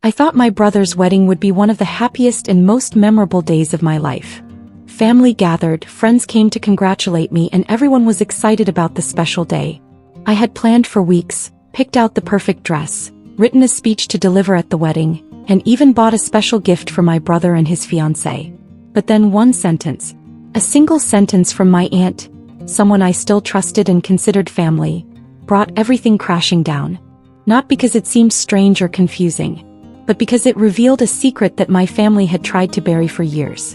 I thought my brother's wedding would be one of the happiest and most memorable days of my life. Family gathered, friends came to congratulate me, and everyone was excited about the special day. I had planned for weeks, picked out the perfect dress, written a speech to deliver at the wedding, and even bought a special gift for my brother and his fiancée. But then one sentence, a single sentence from my aunt, someone I still trusted and considered family, brought everything crashing down. Not because it seemed strange or confusing, but because it revealed a secret that my family had tried to bury for years.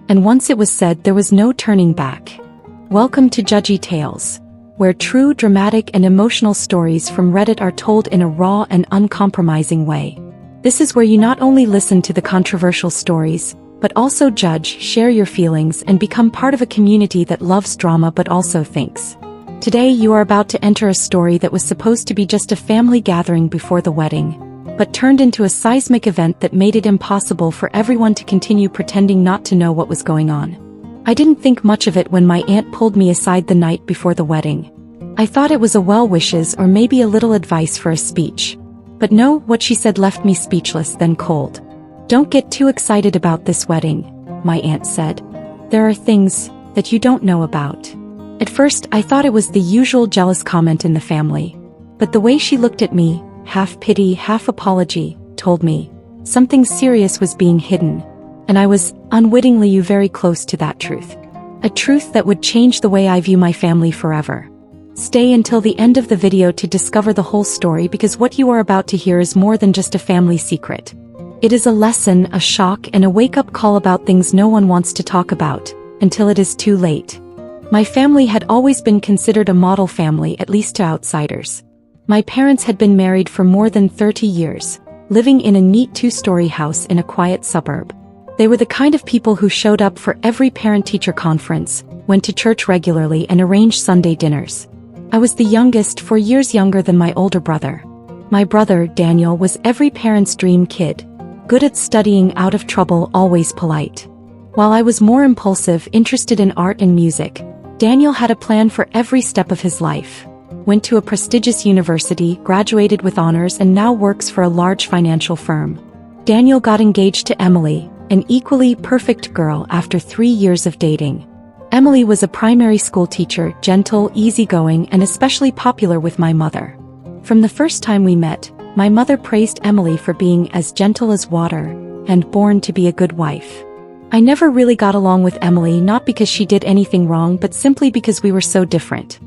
And once it was said, there was no turning back. Welcome to Judgy Tales, where true, dramatic, and emotional stories from Reddit are told in a raw and uncompromising way. This is where you not only listen to the controversial stories, but also judge, share your feelings, and become part of a community that loves drama but also thinks. Today you are about to enter a story that was supposed to be just a family gathering before the wedding, but turned into a seismic event that made it impossible for everyone to continue pretending not to know what was going on. I didn't think much of it when my aunt pulled me aside the night before the wedding. I thought it was a well wishes or maybe a little advice for a speech. But no, what she said left me speechless, then cold. "Don't get too excited about this wedding," my aunt said. "There are things that you don't know about." At first, I thought it was the usual jealous comment in the family. But the way she looked at me, half pity, half apology, told me something serious was being hidden. And I was, unwittingly, very close to that truth. A truth that would change the way I view my family forever. Stay until the end of the video to discover the whole story, because what you are about to hear is more than just a family secret. It is a lesson, a shock, and a wake-up call about things no one wants to talk about, until it is too late. My family had always been considered a model family, at least to outsiders. My parents had been married for more than 30 years, living in a neat two-story house in a quiet suburb. They were the kind of people who showed up for every parent-teacher conference, went to church regularly, and arranged Sunday dinners. I was the youngest, 4 years younger than my older brother. My brother, Daniel, was every parent's dream kid. Good at studying, out of trouble, always polite. While I was more impulsive, interested in art and music, Daniel had a plan for every step of his life. Went to a prestigious university, graduated with honors, and now works for a large financial firm. Daniel got engaged to Emily, an equally perfect girl, after 3 years of dating. Emily was a primary school teacher, gentle, easygoing, and especially popular with my mother. From the first time we met, my mother praised Emily for being as gentle as water, and born to be a good wife. I never really got along with Emily, not because she did anything wrong, but simply because we were so different.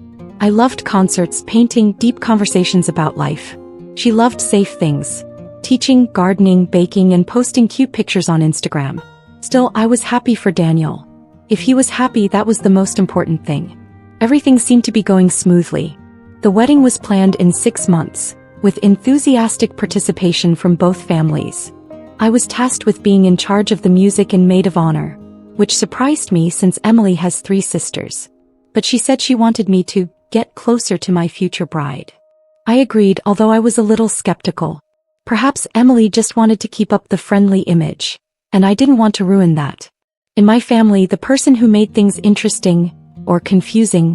I loved concerts, painting, deep conversations about life. She loved safe things: teaching, gardening, baking, and posting cute pictures on Instagram. Still, I was happy for Daniel. If he was happy, that was the most important thing. Everything seemed to be going smoothly. The wedding was planned in 6 months, with enthusiastic participation from both families. I was tasked with being in charge of the music and maid of honor, which surprised me since Emily has 3 sisters. But she said she wanted me to get closer to my future bride. I agreed, although I was a little skeptical. Perhaps Emily just wanted to keep up the friendly image, and I didn't want to ruin that. In my family, the person who made things interesting, or confusing,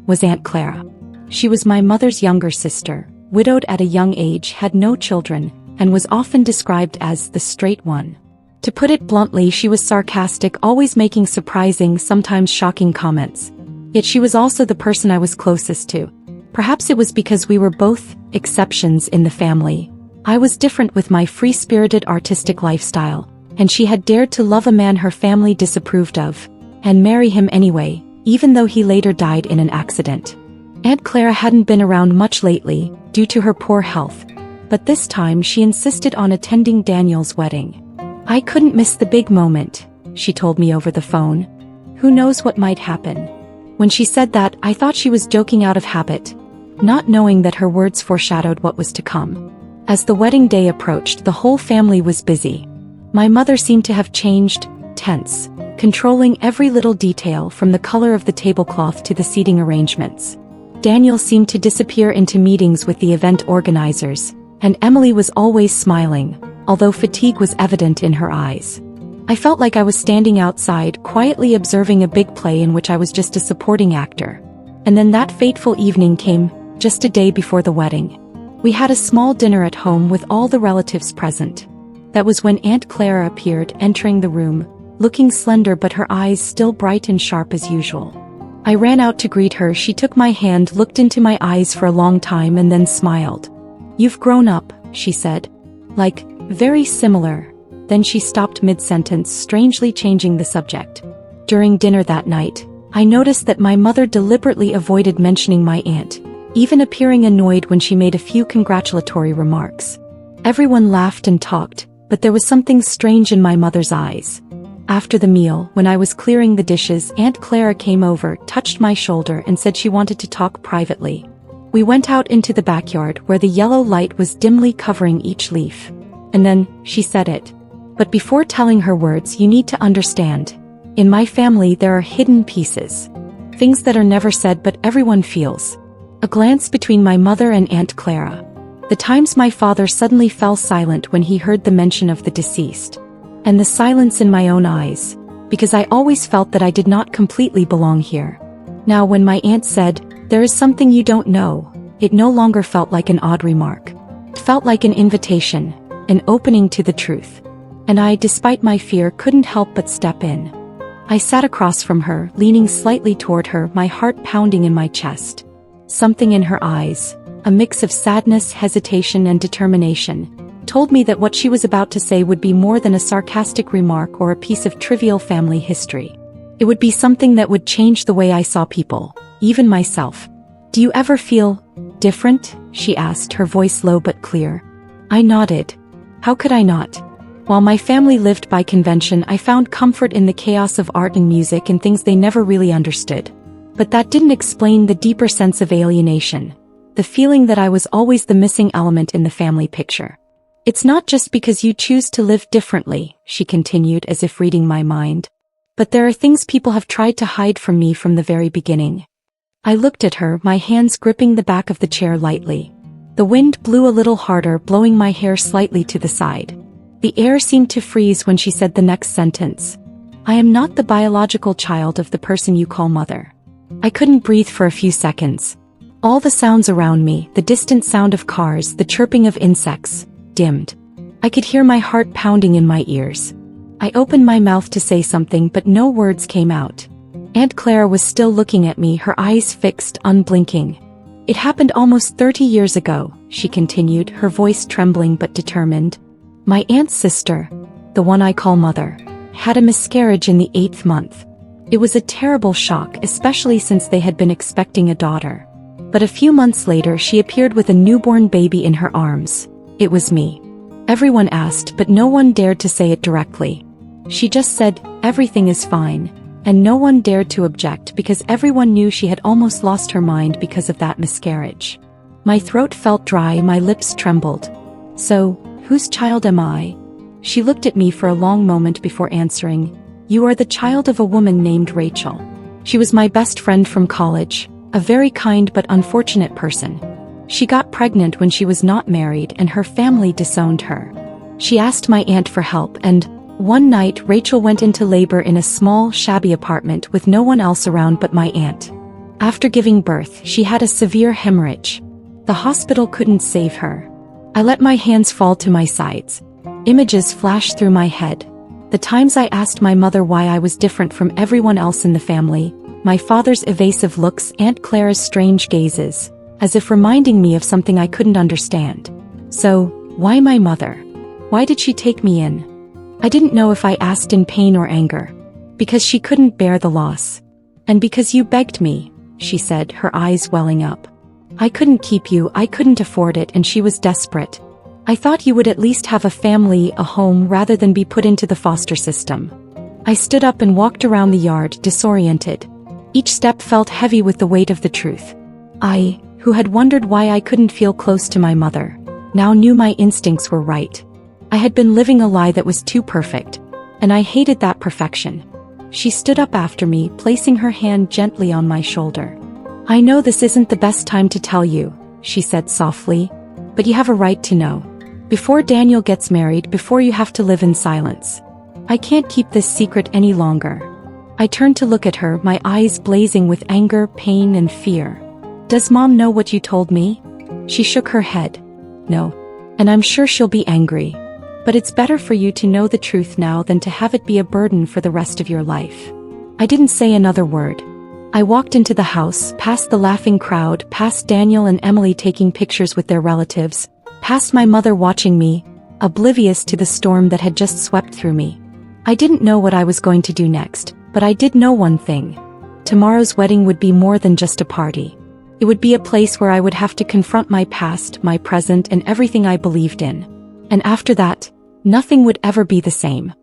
was Aunt Clara. She was my mother's younger sister, widowed at a young age, had no children, and was often described as the straight one. To put it bluntly, she was sarcastic, always making surprising, sometimes shocking comments. Yet she was also the person I was closest to. Perhaps it was because we were both exceptions in the family. I was different with my free-spirited artistic lifestyle, and she had dared to love a man her family disapproved of, and marry him anyway, even though he later died in an accident. Aunt Clara hadn't been around much lately, due to her poor health, but this time she insisted on attending Daniel's wedding. I couldn't miss the big moment, she told me over the phone. Who knows what might happen? When she said that, I thought she was joking out of habit, not knowing that her words foreshadowed what was to come. As the wedding day approached, the whole family was busy. My mother seemed to have changed, tense, controlling every little detail from the color of the tablecloth to the seating arrangements. Daniel seemed to disappear into meetings with the event organizers, and Emily was always smiling, although fatigue was evident in her eyes. I felt like I was standing outside, quietly observing a big play in which I was just a supporting actor. And then that fateful evening came, just a day before the wedding. We had a small dinner at home with all the relatives present. That was when Aunt Clara appeared, entering the room, looking slender but her eyes still bright and sharp as usual. I ran out to greet her. She took my hand, looked into my eyes for a long time and then smiled. "You've grown up," she said. "Like, very similar." Then she stopped mid-sentence, strangely changing the subject. During dinner that night, I noticed that my mother deliberately avoided mentioning my aunt, even appearing annoyed when she made a few congratulatory remarks. Everyone laughed and talked, but there was something strange in my mother's eyes. After the meal, when I was clearing the dishes, Aunt Clara came over, touched my shoulder and said she wanted to talk privately. We went out into the backyard where the yellow light was dimly covering each leaf. And then, she said it. "But before telling her words, you need to understand. In my family there are hidden pieces. Things that are never said but everyone feels." A glance between my mother and Aunt Clara. The times my father suddenly fell silent when he heard the mention of the deceased. And the silence in my own eyes, because I always felt that I did not completely belong here. Now when my aunt said, "There is something you don't know," it no longer felt like an odd remark. It felt like an invitation, an opening to the truth. And I, despite my fear, couldn't help but step in. I sat across from her, leaning slightly toward her, my heart pounding in my chest. Something in her eyes, a mix of sadness, hesitation, and determination, told me that what she was about to say would be more than a sarcastic remark or a piece of trivial family history. It would be something that would change the way I saw people, even myself. "Do you ever feel different?" she asked, her voice low but clear. I nodded. How could I not? While my family lived by convention, I found comfort in the chaos of art and music and things they never really understood. But that didn't explain the deeper sense of alienation, the feeling that I was always the missing element in the family picture. "It's not just because you choose to live differently," she continued as if reading my mind. "But there are things people have tried to hide from me from the very beginning." I looked at her, my hands gripping the back of the chair lightly. The wind blew a little harder, blowing my hair slightly to the side. The air seemed to freeze when she said the next sentence. "I am not the biological child of the person you call mother." I couldn't breathe for a few seconds. All the sounds around me, the distant sound of cars, the chirping of insects, dimmed. I could hear my heart pounding in my ears. I opened my mouth to say something, but no words came out. Aunt Clara was still looking at me, her eyes fixed, unblinking. "It happened almost 30 years ago," she continued, her voice trembling but determined. "My aunt's sister, the one I call mother, had a miscarriage in the 8th month. It was a terrible shock, especially since they had been expecting a daughter. But a few months later she appeared with a newborn baby in her arms. It was me. Everyone asked, but no one dared to say it directly. She just said, 'Everything is fine,' and no one dared to object because everyone knew she had almost lost her mind because of that miscarriage." My throat felt dry, my lips trembled. "So, whose child am I?" She looked at me for a long moment before answering. "You are the child of a woman named Rachel. She was my best friend from college, a very kind but unfortunate person. She got pregnant when she was not married and her family disowned her. She asked my aunt for help and, one night Rachel went into labor in a small, shabby apartment with no one else around but my aunt. After giving birth, she had a severe hemorrhage. The hospital couldn't save her. I let my hands fall to my sides. Images flashed through my head. The times I asked my mother why I was different from everyone else in the family, my father's evasive looks, Aunt Clara's strange gazes, as if reminding me of something I couldn't understand. So, why my mother? Why did she take me in? I didn't know if I asked in pain or anger. Because she couldn't bear the loss. "And because you begged me," she said, her eyes welling up. "I couldn't keep you, I couldn't afford it, and she was desperate. I thought you would at least have a family, a home, rather than be put into the foster system." I stood up and walked around the yard, disoriented. Each step felt heavy with the weight of the truth. I, who had wondered why I couldn't feel close to my mother, now knew my instincts were right. I had been living a lie that was too perfect, and I hated that perfection. She stood up after me, placing her hand gently on my shoulder. "I know this isn't the best time to tell you," she said softly, "but you have a right to know. Before Daniel gets married, before you have to live in silence. I can't keep this secret any longer." I turned to look at her, my eyes blazing with anger, pain, and fear. "Does Mom know what you told me?" She shook her head. "No. And I'm sure she'll be angry." But it's better for you to know the truth now than to have it be a burden for the rest of your life." I didn't say another word. I walked into the house, past the laughing crowd, past Daniel and Emily taking pictures with their relatives, past my mother watching me, oblivious to the storm that had just swept through me. I didn't know what I was going to do next, but I did know one thing. Tomorrow's wedding would be more than just a party. It would be a place where I would have to confront my past, my present, and everything I believed in. And after that, nothing would ever be the same.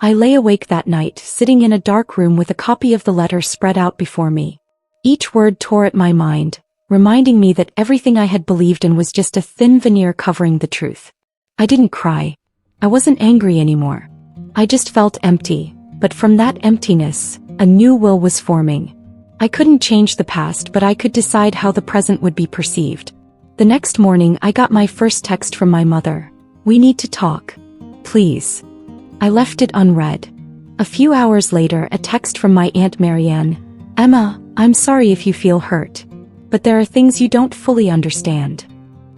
I lay awake that night, sitting in a dark room with a copy of the letter spread out before me. Each word tore at my mind, reminding me that everything I had believed in was just a thin veneer covering the truth. I didn't cry. I wasn't angry anymore. I just felt empty, but from that emptiness, a new will was forming. I couldn't change the past, but I could decide how the present would be perceived. The next morning, I got my first text from my mother. "We need to talk. Please." I left it unread. A few hours later, a text from my Aunt Marianne. "Emma, I'm sorry if you feel hurt. But there are things you don't fully understand."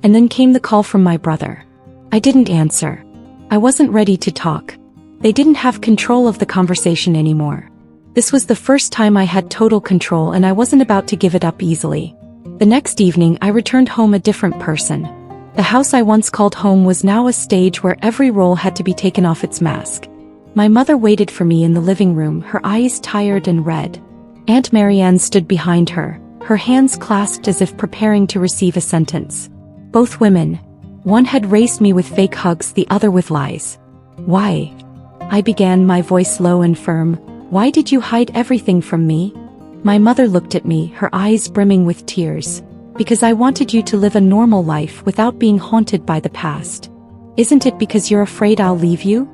And then came the call from my brother. I didn't answer. I wasn't ready to talk. They didn't have control of the conversation anymore. This was the first time I had total control, and I wasn't about to give it up easily. The next evening, I returned home a different person. The house I once called home was now a stage where every role had to be taken off its mask. My mother waited for me in the living room, her eyes tired and red. Aunt Marianne stood behind her, her hands clasped as if preparing to receive a sentence. Both women. One had raced me with fake hugs, the other with lies. "Why?" I began, my voice low and firm. "Why did you hide everything from me?" My mother looked at me, her eyes brimming with tears. "Because I wanted you to live a normal life without being haunted by the past." "Isn't it because you're afraid I'll leave you?"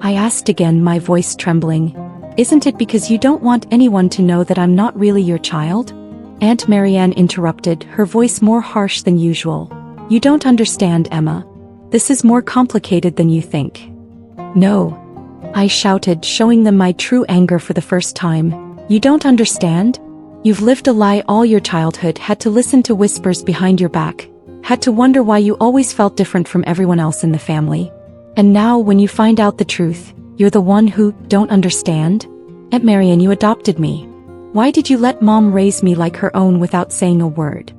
I asked again, my voice trembling. "Isn't it because you don't want anyone to know that I'm not really your child?" Aunt Marianne interrupted, her voice more harsh than usual. "You don't understand, Emma. This is more complicated than you think." "No," I shouted, showing them my true anger for the first time. "You don't understand? You've lived a lie all your childhood, had to listen to whispers behind your back, had to wonder why you always felt different from everyone else in the family. And now, when you find out the truth, you're the one who don't understand? Aunt Marianne, you adopted me. Why did you let Mom raise me like her own without saying a word?"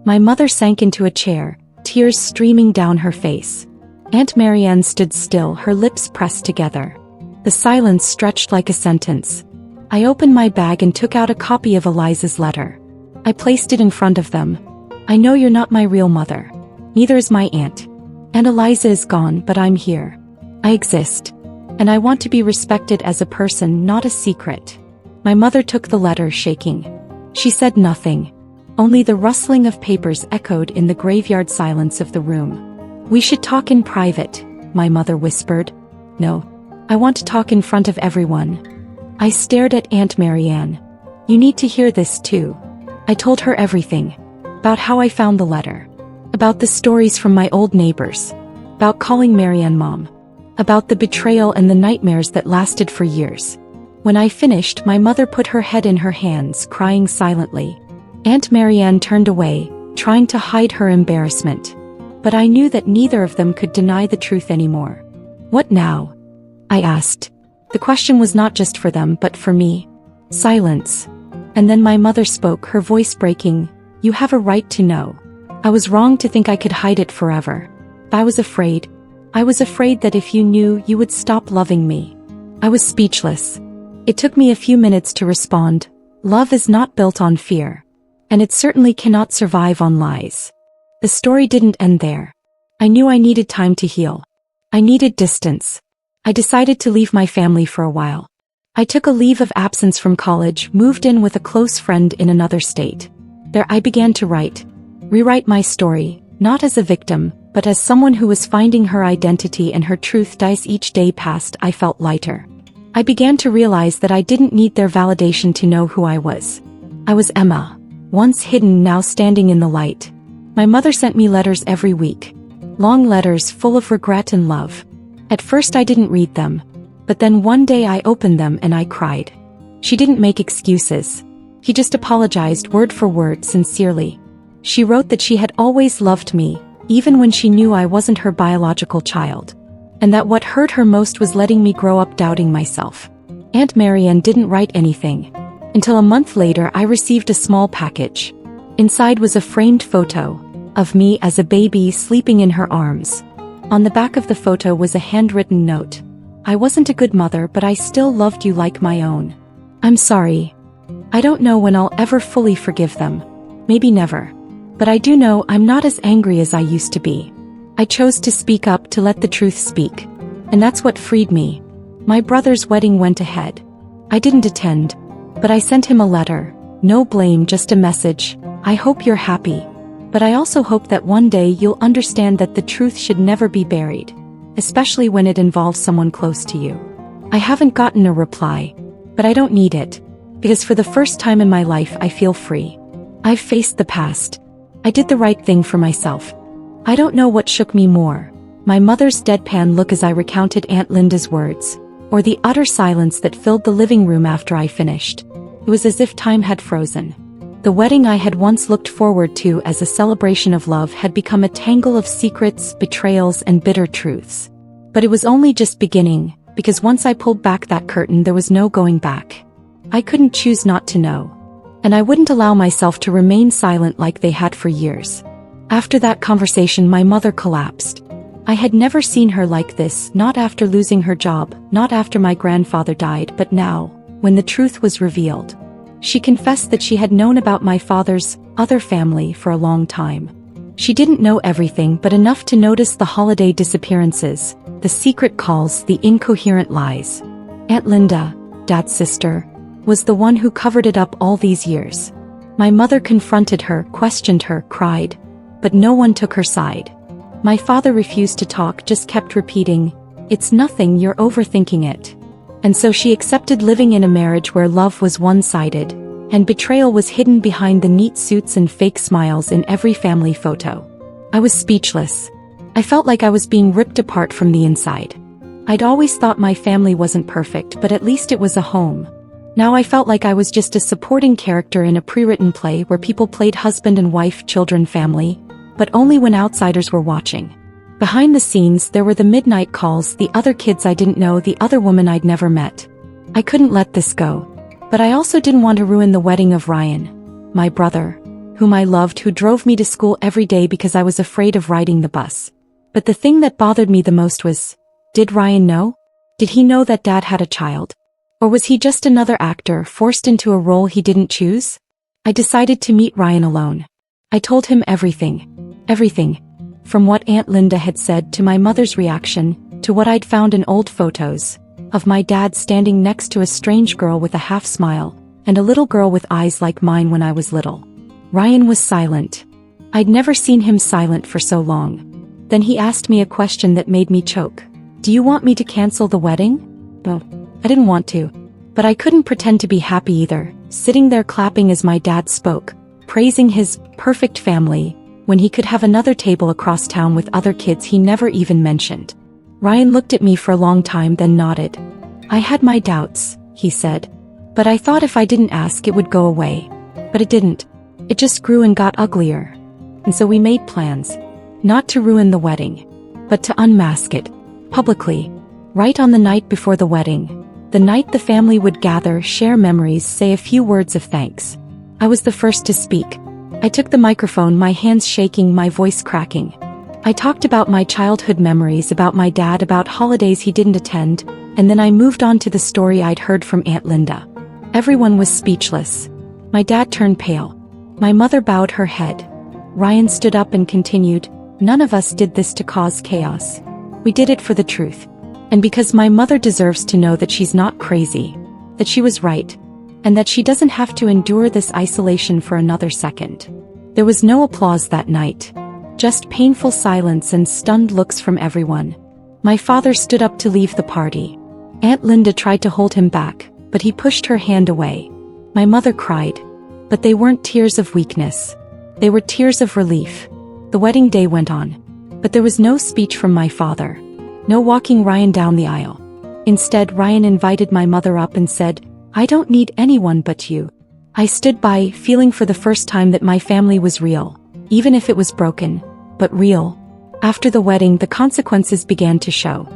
My mother sank into a chair, tears streaming down her face. Aunt Marianne stood still, her lips pressed together. The silence stretched like a sentence. I opened my bag and took out a copy of Eliza's letter. I placed it in front of them. "I know you're not my real mother. Neither is my aunt. And Eliza is gone, but I'm here. I exist. And I want to be respected as a person, not a secret." My mother took the letter, shaking. She said nothing. Only the rustling of papers echoed in the graveyard silence of the room. "We should talk in private," my mother whispered. "No. I want to talk in front of everyone." I stared at Aunt Marianne. "You need to hear this too." I told her everything. About how I found the letter. About the stories from my old neighbors. About calling Marianne Mom. About the betrayal and the nightmares that lasted for years. When I finished, my mother put her head in her hands, crying silently. Aunt Marianne turned away, trying to hide her embarrassment. But I knew that neither of them could deny the truth anymore. "What now?" I asked. The question was not just for them, but for me. Silence. And then my mother spoke, her voice breaking. "You have a right to know. I was wrong to think I could hide it forever. I was afraid. I was afraid that if you knew, you would stop loving me." I was speechless. It took me a few minutes to respond. Love is not built on fear. And it certainly cannot survive on lies. The story didn't end there. I knew I needed time to heal. I needed distance. I decided to leave my family for a while. I took a leave of absence from college, moved in with a close friend in another state. There I began to rewrite my story, not as a victim, but as someone who was finding her identity and her truth. As each day passed, I felt lighter. I began to realize that I didn't need their validation to know who I was. I was Emma, once hidden, now standing in the light. My mother sent me letters every week. Long letters full of regret and love. At first I didn't read them. But then one day I opened them and I cried. She didn't make excuses. She just apologized word for word, sincerely. She wrote that she had always loved me, even when she knew I wasn't her biological child. and that what hurt her most was letting me grow up doubting myself. Aunt Marianne didn't write anything. Until a month later I received a small package. Inside was a framed photo of me as a baby sleeping in her arms. On the back of the photo was a handwritten note. I wasn't a good mother, but I still loved you like my own. I'm sorry. I don't know when I'll ever fully forgive them. Maybe never. But I do know I'm not as angry as I used to be. I chose to speak up, to let the truth speak. And that's what freed me. My brother's wedding went ahead. I didn't attend, but I sent him a letter. No blame, just a message. I hope you're happy. But I also hope that one day you'll understand that the truth should never be buried, especially when it involves someone close to you. I haven't gotten a reply, but I don't need it, because for the first time in my life I feel free. I've faced the past. I did the right thing for myself. I don't know what shook me more, my mother's deadpan look as I recounted Aunt Linda's words, or the utter silence that filled the living room after I finished. It was as if time had frozen. The wedding I had once looked forward to as a celebration of love had become a tangle of secrets, betrayals, and bitter truths. But it was only just beginning, because once I pulled back that curtain there was no going back. I couldn't choose not to know. And I wouldn't allow myself to remain silent like they had for years. After that conversation my mother collapsed. I had never seen her like this, not after losing her job, not after my grandfather died, but now, when the truth was revealed. She confessed that she had known about my father's other family for a long time. She didn't know everything, but enough to notice the holiday disappearances, the secret calls, the incoherent lies. Aunt Linda, Dad's sister, was the one who covered it up all these years. My mother confronted her, questioned her, cried, but no one took her side. My father refused to talk, just kept repeating, "It's nothing, you're overthinking it." And so she accepted living in a marriage where love was one-sided, and betrayal was hidden behind the neat suits and fake smiles in every family photo. I was speechless. I felt like I was being ripped apart from the inside. I'd always thought my family wasn't perfect, but at least it was a home. Now I felt like I was just a supporting character in a pre-written play where people played husband and wife, children, family, but only when outsiders were watching. Behind the scenes there were the midnight calls, the other kids I didn't know, the other woman I'd never met. I couldn't let this go. But I also didn't want to ruin the wedding of Ryan, my brother, whom I loved, who drove me to school every day because I was afraid of riding the bus. But the thing that bothered me the most was, did Ryan know? Did he know that Dad had a child? Or was he just another actor forced into a role he didn't choose? I decided to meet Ryan alone. I told him everything. Everything. From what Aunt Linda had said to my mother's reaction, to what I'd found in old photos, of my dad standing next to a strange girl with a half smile, and a little girl with eyes like mine when I was little. Ryan was silent. I'd never seen him silent for so long. Then he asked me a question that made me choke. "Do you want me to cancel the wedding?" Well, I didn't want to. But I couldn't pretend to be happy either, sitting there clapping as my dad spoke, praising his perfect family, when he could have another table across town with other kids he never even mentioned. Ryan looked at me for a long time, then nodded. "I had my doubts," he said. "But I thought if I didn't ask it would go away." But it didn't. It just grew and got uglier. And so we made plans. Not to ruin the wedding, but to unmask it. Publicly. Right on the night before the wedding. The night the family would gather, share memories, say a few words of thanks. I was the first to speak. I took the microphone, my hands shaking, my voice cracking. I talked about my childhood memories, about my dad, about holidays he didn't attend, and then I moved on to the story I'd heard from Aunt Linda. Everyone was speechless. My dad turned pale. My mother bowed her head. Ryan stood up and continued, "None of us did this to cause chaos. We did it for the truth. And because my mother deserves to know that she's not crazy, that she was right, and that she doesn't have to endure this isolation for another second." There was no applause that night. Just painful silence and stunned looks from everyone. My father stood up to leave the party. Aunt Linda tried to hold him back, but he pushed her hand away. My mother cried. But they weren't tears of weakness. They were tears of relief. The wedding day went on. But there was no speech from my father. No walking Ryan down the aisle. Instead, Ryan invited my mother up and said, "I don't need anyone but you." I stood by, feeling for the first time that my family was real, even if it was broken, but real. After the wedding, the consequences began to show.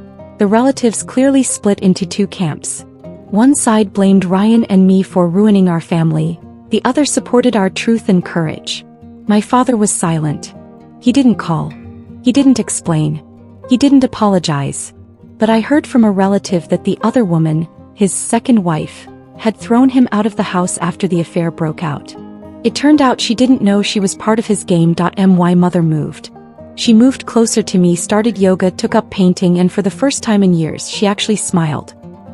The relatives clearly split into two camps. One side blamed Ryan and me for ruining our family, the other supported our truth and courage. My father was silent. He didn't call. He didn't explain. He didn't apologize. But I heard from a relative that the other woman, his second wife, had thrown him out of the house after the affair broke out. It turned out she didn't know she was part of his game. My mother moved. She moved closer to me, started yoga, took up painting, and for the first time in years she actually smiled.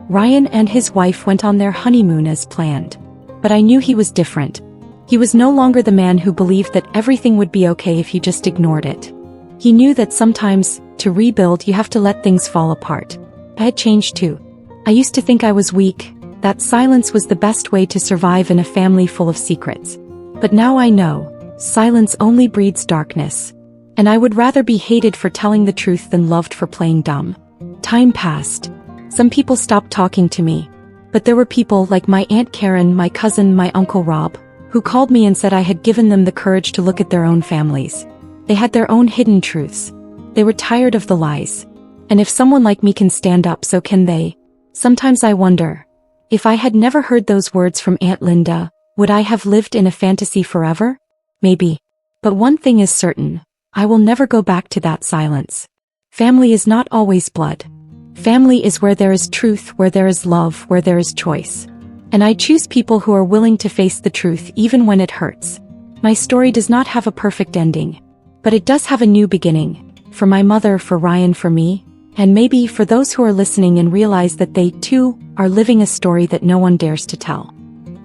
Ryan and his wife went on their honeymoon as planned. But I knew he was different. He was no longer the man who believed that everything would be okay if you just ignored it. He knew that sometimes, to rebuild, you have to let things fall apart. I had changed too. I used to think I was weak, that silence was the best way to survive in a family full of secrets. But now I know, silence only breeds darkness. And I would rather be hated for telling the truth than loved for playing dumb. Time passed. Some people stopped talking to me. But there were people like my Aunt Karen, my cousin, my Uncle Rob, who called me and said I had given them the courage to look at their own families. They had their own hidden truths. They were tired of the lies. And if someone like me can stand up, so can they. Sometimes I wonder, if I had never heard those words from Aunt Linda, would I have lived in a fantasy forever? Maybe. But one thing is certain, I will never go back to that silence. Family is not always blood. Family is where there is truth, where there is love, where there is choice. And I choose people who are willing to face the truth even when it hurts. My story does not have a perfect ending. But it does have a new beginning. For my mother, for Ryan, for me, and maybe for those who are listening and realize that they, too, are living a story that no one dares to tell.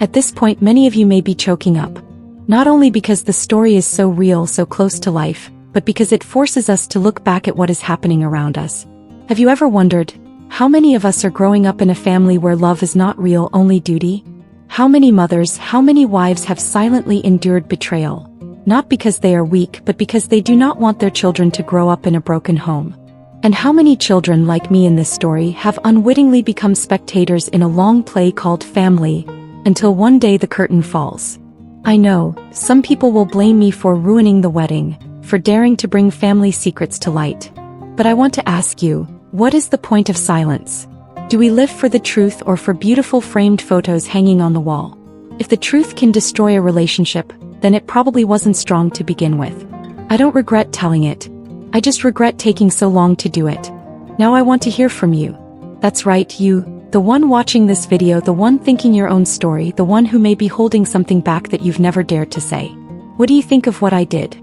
At this point, many of you may be choking up. Not only because the story is so real, so close to life, but because it forces us to look back at what is happening around us. Have you ever wondered, how many of us are growing up in a family where love is not real, only duty? How many mothers, how many wives have silently endured betrayal? Not because they are weak, but because they do not want their children to grow up in a broken home. And how many children like me in this story have unwittingly become spectators in a long play called family, until one day the curtain falls. I know, some people will blame me for ruining the wedding, for daring to bring family secrets to light. But I want to ask you, what is the point of silence? Do we live for the truth or for beautiful framed photos hanging on the wall? If the truth can destroy a relationship, then it probably wasn't strong to begin with. I don't regret telling it. I just regret taking so long to do it. Now I want to hear from you. That's right, you, the one watching this video, the one thinking your own story, the one who may be holding something back that you've never dared to say. What do you think of what I did?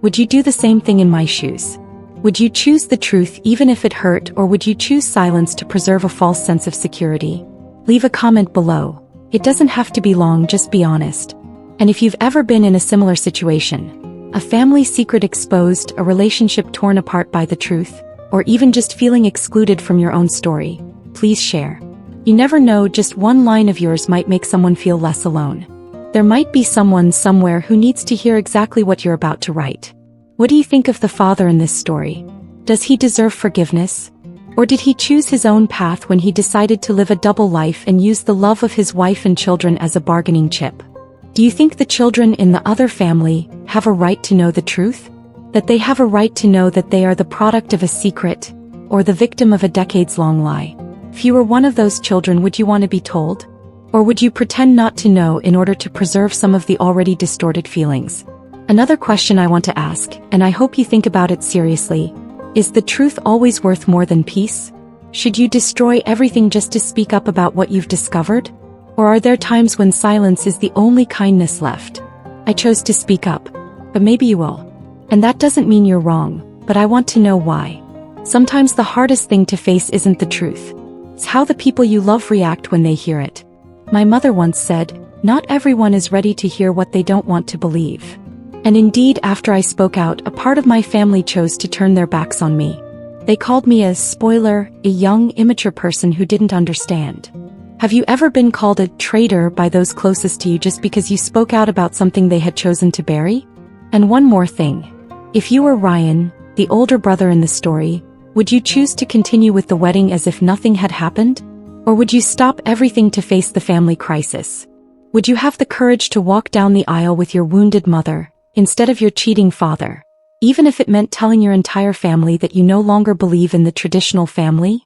Would you do the same thing in my shoes? Would you choose the truth even if it hurt, or would you choose silence to preserve a false sense of security? Leave a comment below. It doesn't have to be long, just be honest. And if you've ever been in a similar situation, a family secret exposed, a relationship torn apart by the truth, or even just feeling excluded from your own story, please share. You never know, just one line of yours might make someone feel less alone. There might be someone somewhere who needs to hear exactly what you're about to write. What do you think of the father in this story? Does he deserve forgiveness? Or did he choose his own path when he decided to live a double life and use the love of his wife and children as a bargaining chip? Do you think the children in the other family have a right to know the truth? That they have a right to know that they are the product of a secret, or the victim of a decades-long lie? If you were one of those children, would you want to be told? Or would you pretend not to know in order to preserve some of the already distorted feelings? Another question I want to ask, and I hope you think about it seriously, is the truth always worth more than peace? Should you destroy everything just to speak up about what you've discovered? Or are there times when silence is the only kindness left? I chose to speak up, but maybe you will. And that doesn't mean you're wrong, but I want to know why. Sometimes the hardest thing to face isn't the truth. It's how the people you love react when they hear it. My mother once said, "Not everyone is ready to hear what they don't want to believe." And indeed, after I spoke out, a part of my family chose to turn their backs on me. They called me a spoiler, a young, immature person who didn't understand. Have you ever been called a traitor by those closest to you just because you spoke out about something they had chosen to bury? And one more thing. If you were Ryan, the older brother in the story, would you choose to continue with the wedding as if nothing had happened? Or would you stop everything to face the family crisis? Would you have the courage to walk down the aisle with your wounded mother, instead of your cheating father, even if it meant telling your entire family that you no longer believe in the traditional family?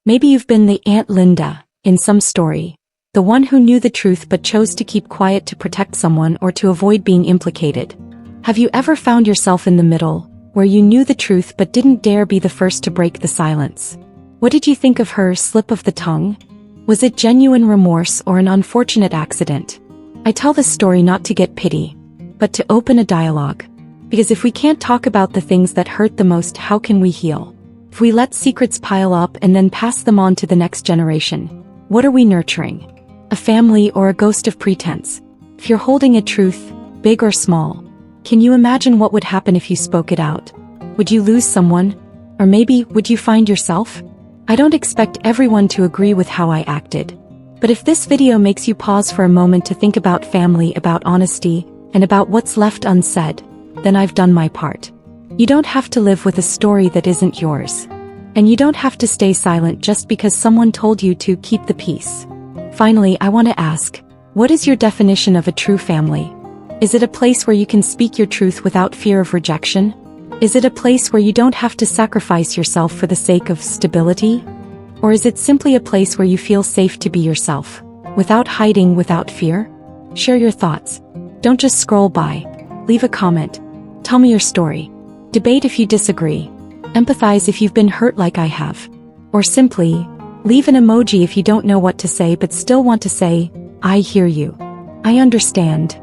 Maybe you've been the Aunt Linda in some story. The one who knew the truth but chose to keep quiet to protect someone or to avoid being implicated. Have you ever found yourself in the middle, where you knew the truth but didn't dare be the first to break the silence? What did you think of her slip of the tongue? Was it genuine remorse or an unfortunate accident? I tell this story not to get pity, but to open a dialogue. Because if we can't talk about the things that hurt the most, how can we heal? If we let secrets pile up and then pass them on to the next generation, what are we nurturing? A family or a ghost of pretense? If you're holding a truth, big or small, can you imagine what would happen if you spoke it out? Would you lose someone? Or maybe, would you find yourself? I don't expect everyone to agree with how I acted. But if this video makes you pause for a moment to think about family, about honesty, and about what's left unsaid, then I've done my part. You don't have to live with a story that isn't yours. And you don't have to stay silent just because someone told you to. Keep the peace. Finally, I want to ask, what is your definition of a true family? Is it a place where you can speak your truth without fear of rejection? Is it a place where you don't have to sacrifice yourself for the sake of stability? Or is it simply a place where you feel safe to be yourself, without hiding, without fear? Share your thoughts. Don't just scroll by. Leave a comment. Tell me your story. Debate if you disagree. Empathize if you've been hurt like I have. Or simply, leave an emoji if you don't know what to say but still want to say, I hear you. I understand.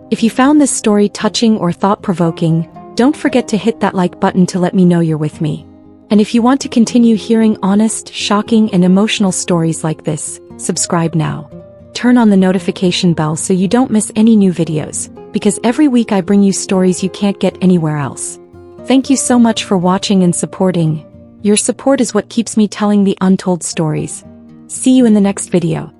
If you found this story touching or thought-provoking, don't forget to hit that like button to let me know you're with me. And if you want to continue hearing honest, shocking, and emotional stories like this, subscribe now. Turn on the notification bell so you don't miss any new videos, because every week I bring you stories you can't get anywhere else. Thank you so much for watching and supporting. Your support is what keeps me telling the untold stories. See you in the next video.